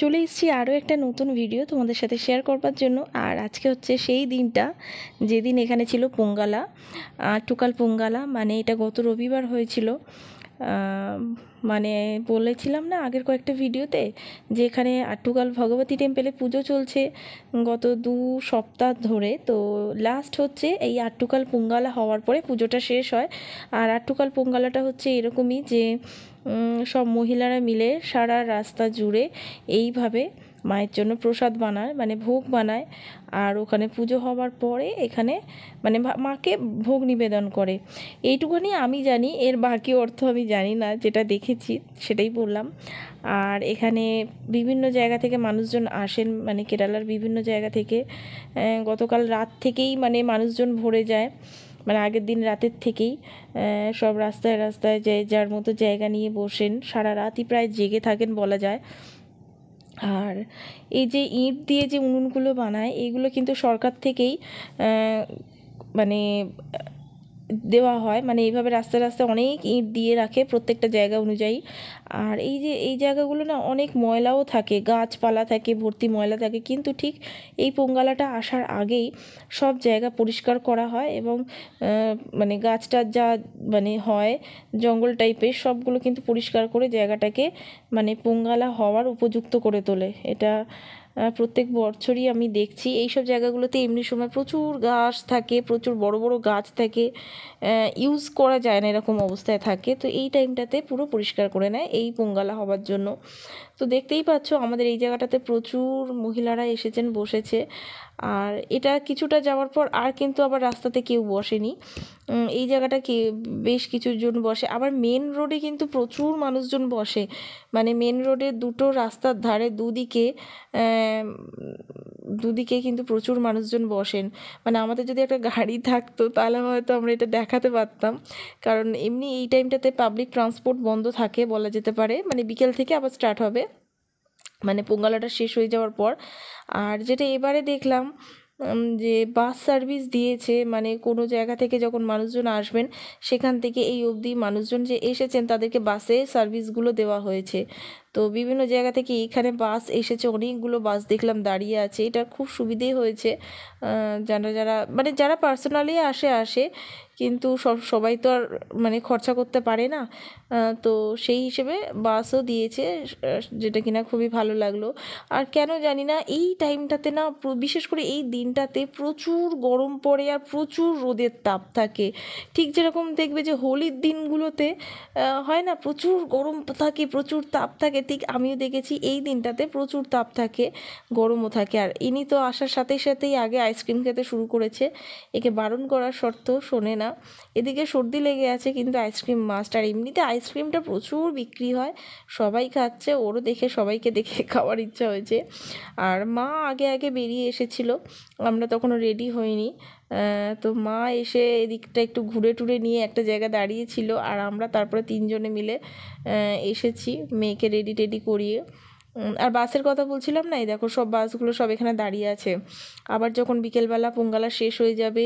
চলে এসেছি আরও একটা নতুন ভিডিও তোমাদের সাথে শেয়ার করবার জন্য। আর আজকে হচ্ছে সেই দিনটা যেদিন এখানে ছিল পোঙ্গালা, টুকাল পোঙ্গালা, মানে এটা গত রবিবার হয়েছিল। মানে বলেছিলাম না আগের কয়েকটা ভিডিওতে যে এখানে আট্টুকাল ভগবতী টেম্পেলে পুজো চলছে গত 2 সপ্তাহ ধরে। তো লাস্ট হচ্ছে এই আট্টুকাল পোঙ্গালা হওয়ার পরে পুজোটা শেষ হয়। আর আট্টুকাল পোঙ্গালাটা হচ্ছে এরকমই যে সব মহিলারা মিলে সারা রাস্তা জুড়ে এইভাবে মায়ের জন্য প্রসাদ বানায়, মানে ভোগ বানায়। আর ওখানে পুজো হওয়ার পরে এখানে মানে মাকে ভোগ নিবেদন করে। এইটুকুনি আমি জানি, এর বাকি অর্থ আমি জানি না, যেটা দেখেছি সেটাই বললাম। আর এখানে বিভিন্ন জায়গা থেকে মানুষজন আসেন, মানে কেরালার বিভিন্ন জায়গা থেকে। গতকাল রাত থেকেই মানে মানুষজন ভরে যায়, মানে আগের দিন রাতের থেকেই সব রাস্তায় রাস্তায় যে যার মতো জায়গা নিয়ে বসেন, সারা রাতই প্রায় জেগে থাকেন বলা যায়। আর এই যে ইঁট দিয়ে যে উনুনগুলো বানায়, এইগুলো কিন্তু সরকার থেকেই মানে দেওয়া হয়, মানে এইভাবে রাস্তায় রাস্তায় অনেক ইঁট দিয়ে রাখে প্রত্যেকটা জায়গা অনুযায়ী। আর এই যে এই জায়গাগুলো না অনেক ময়লাও থাকে, গাছপালা থাকে, ভর্তি ময়লা থাকে, কিন্তু ঠিক এই পোঙ্গালাটা আসার আগেই সব জায়গা পরিষ্কার করা হয় এবং মানে গাছটা যা মানে হয় জঙ্গল টাইপের, সবগুলো কিন্তু পরিষ্কার করে জায়গাটাকে মানে পোঙ্গালা হওয়ার উপযুক্ত করে তোলে। এটা প্রত্যেক বছরই আমি দেখছি এইসব জায়গাগুলোতে এমনি সময় প্রচুর গাছ থাকে, প্রচুর বড় বড় গাছ থাকে, ইউজ করা যায় না এরকম অবস্থায় থাকে। তো এই টাইমটাতে পুরো পরিষ্কার করে নেয় এই পোঙ্গালা হওয়ার জন্য। তো দেখতেই পাচ্ছ আমাদের এই জায়গাটাতে প্রচুর মহিলারা এসেছেন, বসেছে। আর এটা কিছুটা যাওয়ার পর আর কিন্তু আবার রাস্তাতে কেউ বসেনি, এই জায়গাটা বেশ কিছুজন বসে। আবার মেন রোডে কিন্তু প্রচুর মানুষজন বসে, মানে মেন রোডের দুটো রাস্তার ধারে দুদিকে কিন্তু প্রচুর মানুষজন বসেন। মানে আমাদের যদি একটা গাড়ি থাকতো তাহলে হয়তো আমরা এটা দেখাতে পারতাম, কারণ এমনি এই টাইমটাতে পাবলিক ট্রান্সপোর্ট বন্ধ থাকে বলা যেতে পারে, মানে বিকেল থেকে আবার স্টার্ট হবে, মানে পোঙ্গালাটা শেষ হয়ে যাওয়ার পর। আর যেটা এবারে দেখলাম যে বাস সার্ভিস দিয়েছে, মানে কোনো জায়গা থেকে যখন মানুষজন আসবেন সেখান থেকে এই অবধি মানুষজন যে এসেছেন তাদেরকে বাসে সার্ভিসগুলো দেওয়া হয়েছে। তো বিভিন্ন জায়গা থেকে এখানে বাস এসেছে, অনেকগুলো বাস দেখলাম দাঁড়িয়ে আছে। এটা খুব সুবিধেই হয়েছে, যারা মানে যারা পার্সোনালি আসে, কিন্তু সবাই তো আর মানে খরচা করতে পারে না। তো সেই হিসেবে বাসও দিয়েছে, যেটা কিনা খুবই ভালো লাগলো। আর কেন জানি না এই টাইমটাতে না, বিশেষ করে এই দিনটাতে প্রচুর গরম পড়ে আর প্রচুর রোদের তাপ থাকে। ঠিক যেরকম দেখবে যে হোলির দিনগুলোতে হয় না, প্রচুর গরম থাকে, প্রচুর তাপ থাকে, ঠিক আমিও দেখেছি এই দিনটাতে প্রচুর তাপ থাকে, গরমও থাকে। আর ইনি তো আসার সাথে সাথেই আগে আইসক্রিম খেতে শুরু করেছে, একে বারণ করার সত্ত্বেও শোনে না। এদিকে সর্দি লেগে আছে কিন্তু আইসক্রিম মাস্ট। আর এমনিতে আইসক্রিমটা প্রচুর বিক্রি হয়, সবাই খাচ্ছে, ওরও দেখে সবাইকে দেখে খাওয়ার ইচ্ছা হয়েছে। আর মা আগে আগে বেরিয়ে এসেছিল, আমরা তখনও রেডি হইনি। তো মা এসে এদিকটা একটু ঘুরে টুরে নিয়ে একটা জায়গায় দাঁড়িয়েছিল, আর আমরা তারপরে 3জনে মিলে এসেছি মেয়েকে রেডি টেডি করিয়ে। আর বাসের কথা বলছিলাম না, এই দেখো সব বাসগুলো সব এখানে দাঁড়িয়ে আছে। আবার যখন বিকেলবেলা পোঙ্গালা শেষ হয়ে যাবে,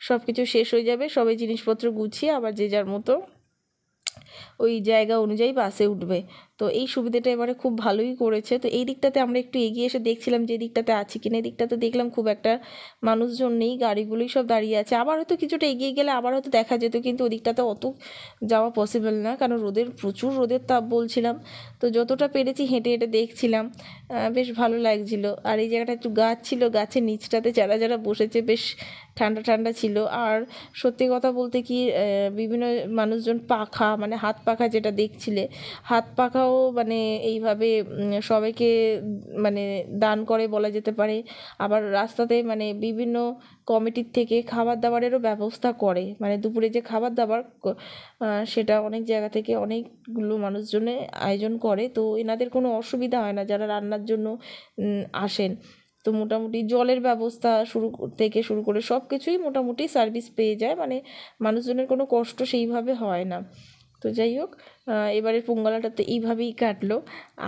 সব কিছু শেষ হয়ে যাবে, সবাই জিনিসপত্র গুছিয়ে আবার যে যার মতো ওই জায়গা অনুযায়ী বাসে উঠবে। তো এই সুবিধাটা এবারে খুব ভালোই করেছে। তো এই দিকটাতে আমরা একটু এগিয়ে এসে দেখছিলাম যে দিকটাতে আছি কিনা, এই দিকটাতে দেখলাম খুব একটা মানুষজন নেই, গাড়িগুলোই সব দাঁড়িয়ে আছে। আবার হয়তো কিছুটা এগিয়ে গেলে আবার হয়তো দেখা যেত, কিন্তু ওদিকটাতে অত যাওয়া পসিবল না, কারণ প্রচুর রোদের তাপ বলছিলাম। তো যতটা পেরেছি হেঁটে হেঁটে দেখছিলাম, বেশ ভালো লাগছিল। আর এই জায়গাটা একটু গাছ ছিল, গাছের নিচটাতে যারা যারা বসেছে বেশ ঠান্ডা ঠান্ডা ছিল। আর সত্যি কথা বলতে কি, বিভিন্ন মানুষজন পাখা, মানে হাত পাখা যেটা দেখছিলে, হাত পাখাও মানে এইভাবে সবাইকে মানে দান করে বলা যেতে পারে। আবার রাস্তাতে মানে বিভিন্ন কমিটির থেকে খাবার দাবারেরও ব্যবস্থা করে, মানে দুপুরে যে খাবার দাবার সেটা অনেক জায়গা থেকে অনেকগুলো মানুষজনে আয়োজন করে। তো এনাদের কোনো অসুবিধা হয় না যারা রান্নার জন্য আসেন। তো মোটামুটি জলের ব্যবস্থা থেকে শুরু করে সব কিছুই মোটামুটি সার্ভিস পেয়ে যায়, মানে মানুষজনের কোনো কষ্ট সেইভাবে হয় না। তো যাই হোক, এবারের পোঙ্গালাটা তো এইভাবেই কাটলো।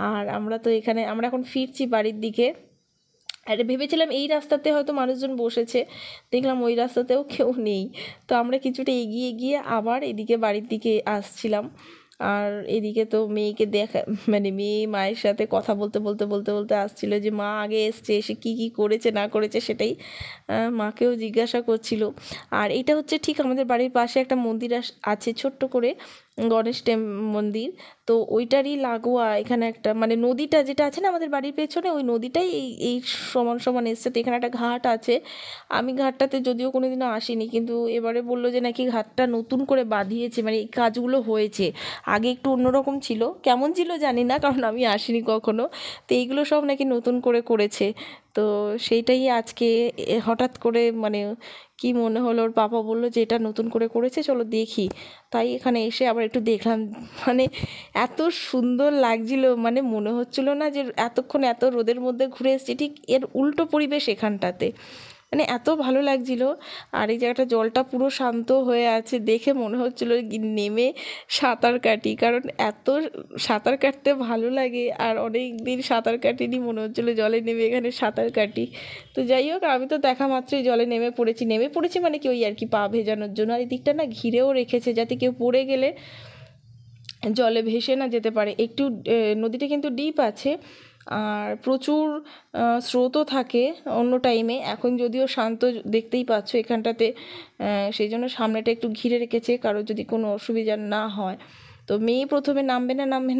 আর আমরা এখন ফিরছি বাড়ির দিকে। আর ভেবেছিলাম এই রাস্তাতে হয়তো মানুষজন বসেছে, দেখলাম ওই রাস্তাতেও কেউ নেই। তো আমরা কিছুটা এগিয়ে গিয়ে আবার এদিকে বাড়ির দিকে আসছিলাম। আর এদিকে তো মেয়েকে দেখা মানে মেয়ে মায়ের সাথে কথা বলতে বলতে বলতে বলতে আসছিল যে মা আগে এসছে, এসে কী কী করেছে না করেছে সেটাই মাকেও জিজ্ঞাসা করছিল। আর এটা হচ্ছে ঠিক আমাদের বাড়ির পাশে একটা মন্দির আছে ছোট্ট করে, গণেশ মন্দির। তো ওইটারই লাগোয়া এখানে একটা মানে নদীটা যেটা আছে না আমাদের বাড়ির পেছনে, ওই নদীটাই এই এই সমান সমান এসছে। তো এখানে একটা ঘাট আছে, আমি ঘাটটাতে যদিও কোনো দিনও আসিনি, কিন্তু এবারে বললো যে নাকি ঘাটটা নতুন করে বাঁধিয়েছে, মানে এই কাজগুলো হয়েছে। আগে একটু অন্যরকম ছিল, কেমন ছিল জানি না, কারণ আমি আসিনি কখনো। তো এইগুলো সব নাকি নতুন করে করেছে। তো সেইটাই আজকে হঠাৎ করে মানে কি মনে হলো, ওর পাপা বললো যে এটা নতুন করে করেছে, চলো দেখি। তাই এখানে এসে আবার একটু দেখলাম, মানে এত সুন্দর লাগছিল, মানে মনে হচ্ছিল না যে এতক্ষণ এত রোদের মধ্যে ঘুরে এসেছি, ঠিক এর উল্টো পরিবেশ এখানটাতে, মানে এত ভালো লাগছিল। আর এই জায়গাটা জলটা পুরো শান্ত হয়ে আছে, দেখে মনে হচ্ছিলো নেমে সাঁতার কাটি, কারণ এত সাঁতার কাটতে ভালো লাগে। আর অনেক দিন সাঁতার কাটিনি, মনে হচ্ছিলো জলে নেমে এখানে সাঁতার কাটি। তো যাই হোক, আমি তো দেখা মাত্রই জলে নেমে পড়েছি মানে কি ওই আর কি পা ভেজানোর জন্য। আর এই দিকটা না ঘিরেও রেখেছে যাতে কেউ পড়ে গেলে জলে ভেসে না যেতে পারে। একটু নদীটা কিন্তু ডিপ আছে, আর প্রচুর স্রোতও থাকে অন্য টাইমে। এখন যদিও শান্ত, দেখতেই পাচ্ছ এখানটাতে, সেই জন্য সামনেটা একটু ঘিরে রেখেছে কারোর যদি কোনো অসুবিধা না হয়। তো মেয়ে প্রথমে নামবে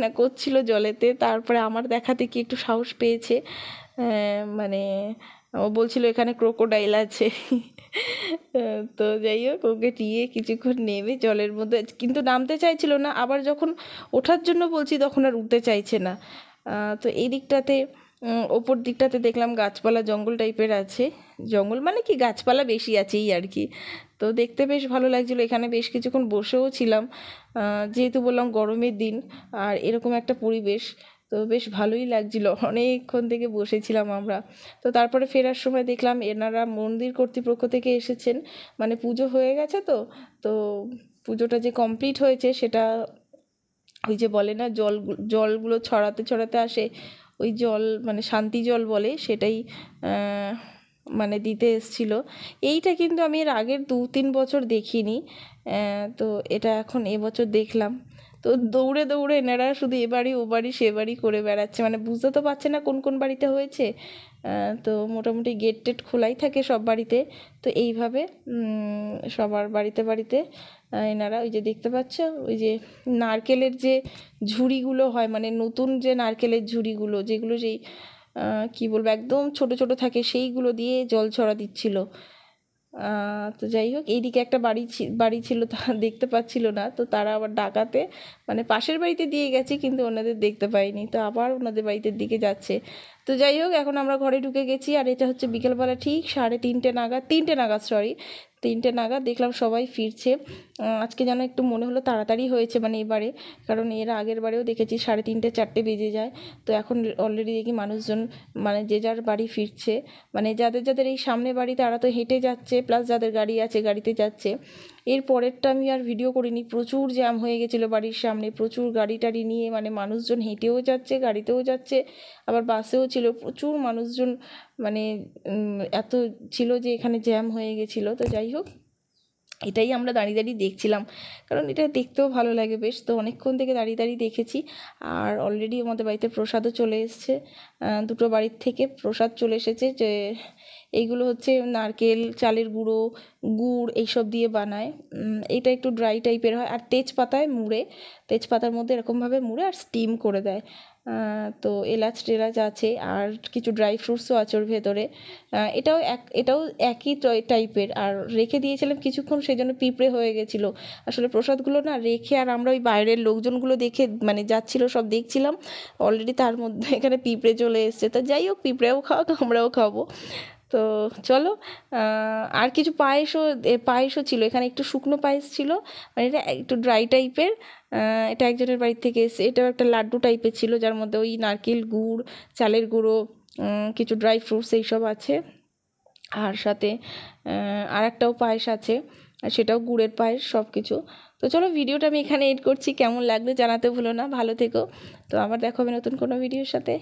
না করছিল জলেতে, তারপরে আমার দেখাতে কি একটু সাহস পেয়েছে। মানে ও বলছিল এখানে ক্রোকোডাইল আছে। তো যাই হোক, ওকে নিয়ে কিছুক্ষণ নেমে জলের মধ্যে, কিন্তু নামতে চাইছিল না, আবার যখন ওঠার জন্য বলছি তখন আর উঠতে চাইছে না। তো এই দিকটাতে ওপর দিকটাতে দেখলাম গাছপালা জঙ্গল টাইপের আছে, জঙ্গল মানে কি গাছপালা বেশি আছে এই আর কি। তো দেখতে বেশ ভালো লাগছিলো, এখানে বেশ কিছুক্ষণ বসেও ছিলাম, যেহেতু বললাম গরমের দিন আর এরকম একটা পরিবেশ, তো বেশ ভালোই লাগছিলো, অনেকক্ষণ থেকে বসেছিলাম আমরা। তো তারপরে ফেরার সময় দেখলাম এনারা মন্দির কর্তৃপক্ষ থেকে এসেছেন, মানে পুজো হয়ে গেছে তো, তো পুজোটা যে কমপ্লিট হয়েছে সেটা ওই যে বলে না জলগুলো ছড়াতে ছড়াতে আসে, ওই জল মানে শান্তি জল বলে, সেটাই মানে দিতে এসেছিলো। এইটা কিন্তু আমি এর আগের 2-3 বছর দেখিনি, তো এটা এখন এবছর দেখলাম। তো দৌড়ে দৌড়ে এনারা শুধু এ বাড়ি ও বাড়ি সে বাড়ি করে বেড়াচ্ছে, মানে বুঝতে তো পারছে না কোন কোন বাড়িতে হয়েছে। তো মোটামুটি গেট টেট খোলাই থাকে সব বাড়িতে। তো এইভাবে সবার বাড়িতে বাড়িতে এনারা ওই যে দেখতে পাচ্ছ, ওই যে নারকেলের যে ঝুড়িগুলো হয়, মানে নতুন যে নারকেলের ঝুড়িগুলো যেগুলো যেই কী বলবো একদম ছোট ছোট থাকে, সেইগুলো দিয়ে জল ছড়া দিচ্ছিল। তো যাই হোক, এইদিকে একটা বাড়ি ছিল, তারা দেখতে পাচ্ছিল না, তো তারা আবার ডাকাতে মানে পাশের বাড়িতে দিয়ে গেছে, কিন্তু ওনাদের দেখতে পাইনি, তো আবার ওনাদের বাড়িতে দিকে যাচ্ছে। তো যাই হোক, এখন আমরা ঘরে ঢুকে গেছি। আর এটা হচ্ছে বিকেলবেলা ঠিক 3টে নাগাদ দেখলাম সবাই ফিরছে। আজকে যেন একটু মনে হলো তাড়াতাড়ি হয়েছে, মানে এবারে, কারণ এর আগের বারেও দেখেছি 3:30-4টে বেজে যায়। তো এখন অলরেডি দেখি মানুষজন মানে যে যার বাড়ি ফিরছে, মানে যাদের যাদের এই সামনে বাড়ি তারা তো হেঁটে যাচ্ছে, প্লাস যাদের গাড়ি আছে গাড়িতে যাচ্ছে। এর পরেরটা আমি আর ভিডিও করিনি, প্রচুর জ্যাম হয়ে গেছিলো বাড়ির সামনে, প্রচুর গাড়ি টাড়ি নিয়ে, মানে মানুষজন হেঁটেও যাচ্ছে গাড়িতেও যাচ্ছে, আবার বাসেও ছিল প্রচুর মানুষজন, মানে এত ছিল যে এখানে জ্যাম হয়ে গেছিলো। তো যাই হোক, এটাই আমরা দাঁড়িয়ে দাঁড়িয়ে দেখছিলাম, কারণ এটা দেখতেও ভালো লাগে বেশ। তো অনেকক্ষণ থেকে দাঁড়িয়ে দাঁড়িয়ে দেখেছি। আর অলরেডি আমাদের বাড়িতে প্রসাদও চলে এসছে, দুটো বাড়ির থেকে প্রসাদ চলে এসেছে। যে এইগুলো হচ্ছে নারকেল, চালের গুঁড়ো, গুড় এইসব দিয়ে বানায়। এটা একটু ড্রাই টাইপের হয়, আর তেজপাতার মধ্যে এরকমভাবে মুড়ে আর স্টিম করে দেয়। তো এলাচ টেলাচ আছে, আর কিছু ড্রাই ফ্রুটসও আছে ওর ভেতরে। এটাও একই টাইপের। আর রেখে দিয়েছিলাম কিছুক্ষণ, সেই জন্য পিঁপড়ে হয়ে গেছিলো। আসলে প্রসাদগুলো না রেখে, আর আমরা ওই বাইরের লোকজনগুলো দেখে মানে যাচ্ছিলো সব দেখছিলাম, অলরেডি তার মধ্যে এখানে পিঁপড়ে চলে এসছে। তো যাই হোক, পিঁপড়েও খাওয়া, আমরাও খাবো। তো চলো, আর কিছু পায়েসও ছিল এখানে, একটু শুকনো পায়েস ছিল, মানে এটা একটু ড্রাই টাইপের। এটা একজনের বাড়ির থেকে এসে, এটাও একটা লাড্ডু টাইপের ছিল, যার মধ্যে ওই নারকেল, গুড়, চালের গুঁড়ো, কিছু ড্রাই ফ্রুটস এইসব আছে। আর সাথে আর একটাও পায়েস আছে, আর সেটাও গুড়ের পায়েস, সব কিছু। তো চলো, ভিডিওটা আমি এখানে এড করছি, কেমন লাগলো জানাতে ভুলো না, ভালো থেকো। তো আবার দেখা হবে নতুন কোনো ভিডিওর সাথে।